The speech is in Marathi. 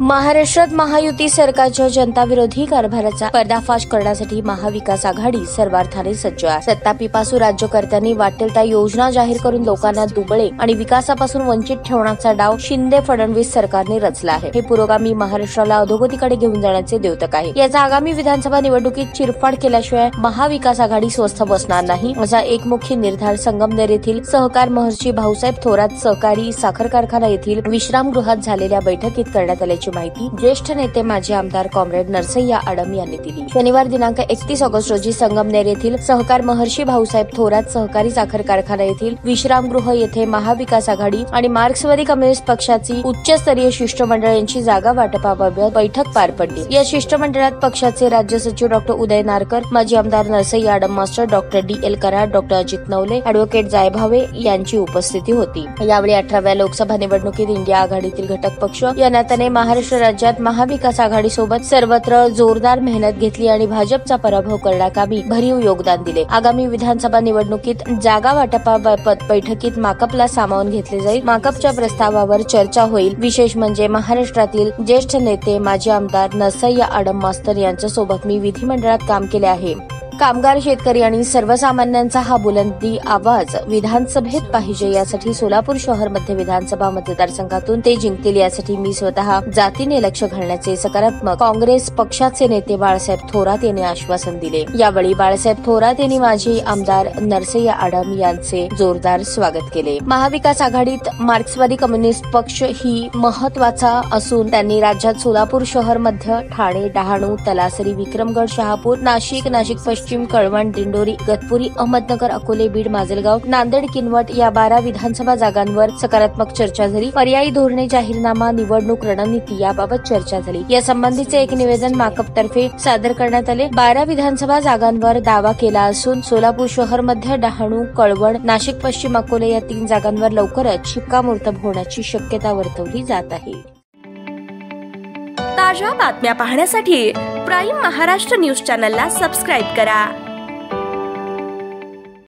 महाराष्ट्रात महायुती सरकारच्या जनताविरोधी कारभाराचा पर्दाफाश करण्यासाठी महाविकास आघाडी सर्वार्थाने सज्ज आहे। सत्तापिपासू राज्यकर्त्यांनी वाटेल त्या योजना जाहीर करून लोकांना दुबळे आणि विकासापासून वंचित ठेवण्याचा डाव शिंदे फडणवीस सरकारने रचला आहे। हे पुरोगामी महाराष्ट्राला अधोगतीकडे घेऊन जाण्याचे द्योतक आहे। याचा आगामी विधानसभा निवडणुकीत चिरफाड केल्याशिवाय महाविकास आघाडी स्वस्थ बसणार नाही, असा एक मुख्य निर्धार संगमनेर येथील सहकार महर्षी भाऊसाहेब थोरात सहकारी साखर कारखाना येथील विश्रामगृहात झालेल्या बैठकीत करण्यात आल्याची माहिती ज्येष्ठ नेते माजी आमदार कॉम्रेड नरसय्या आडम यांनी दिली। शनिवार दिनांक 31 ऑगस्ट रोजी संगमनेर येथील सहकार महर्षी भाऊसाहेब थोरात सहकारी साखर कारखाना येथील विश्रामगृह येथे महाविकास आघाडी आणि मार्क्सवादी कम्युनिस्ट पक्षाची उच्चस्तरीय शिष्टमंडळ यांची जागा वाटपाबाबत बैठक पार पडली। या शिष्टमंडळात पक्षाचे राज्य सचिव डॉ. उदय नारकर, माजी आमदार नरसय्या आडम मास्टर, डॉ. DL कराड, डॉ. अजित नवले, अॅडव्होकेट जायभावे यांची उपस्थिती होती। यावेळी 18व्या लोकसभा निवडणुकीत इंडिया आघाडीतील घटक पक्ष या नात्याने महाराष्ट्र राज्यात महाविकास आघाडी सोबत सर्वत्र जोरदार मेहनत घेतली आणि भाजपचा पराभव करण्याकामी भरीव योगदान दिले। आगामी विधानसभा निवडणुकीत जागा वाटपाबाबत बैठकीत माकपला सामावून घेतले जाईल। माकपच्या प्रस्तावावर चर्चा होईल। विशेष म्हणजे महाराष्ट्रातील ज्येष्ठ नेते माजी आमदार नरसय्या आडम मास्तर यांच्यासोबत मी विधिमंडळात काम केले आहे। कामगार, शेतकरी आणि सर्वसामान्यांचा हा बुलंदी आवाज विधानसभेत पाहिजे, यासाठी सोलापूर शहर मध्य विधानसभा मतदारसंघातून ते जिंकतील, यासाठी मी स्वतः जातीने लक्ष घालण्याचे सकारात्मक काँग्रेस पक्षाचे नेते बाळासाहेब थोरात यांनी आश्वासन दिले। यावेळी बाळासाहेब थोरात यांनी माजी आमदार नरसय्या आडम यांचे जोरदार स्वागत केले। महाविकास आघाडीत मार्क्सवादी कम्युनिस्ट पक्ष ही महत्वाचा असून त्यांनी राज्यात सोलापूर शहर मध्य, ठाणे, डहाणू, तलासरी, विक्रमगड, शहापूर, नाशिक, पश्चिम, कळवण, दिंडोरी, इगतपुरी, अहमदनगर, अकोले, बीड, माजलगाव, नांदेड, किनवट या 12 विधानसभा जागांवर सकारात्मक चर्चा झाली। पर्यायी धोरणे, जाहीरनामा, निवडणूक रणनीती याबाबत चर्चा झाली। या संबंधीचे एक निवेदन माकपतर्फे सादर करण्यात आले। 12 विधानसभा जागांवर दावा केला असून सोलापूर शहर मध्य, डहाणू, कळवण, नाशिक पश्चिम, अकोले या 3 जागांवर लवकरच शिक्कामोर्तब होण्याची शक्यता वर्तवली जात आहे। ताज्या बातम्या पाहण्यासाठी प्राईम महाराष्ट्र न्यूज चॅनलला सबस्क्राईब करा।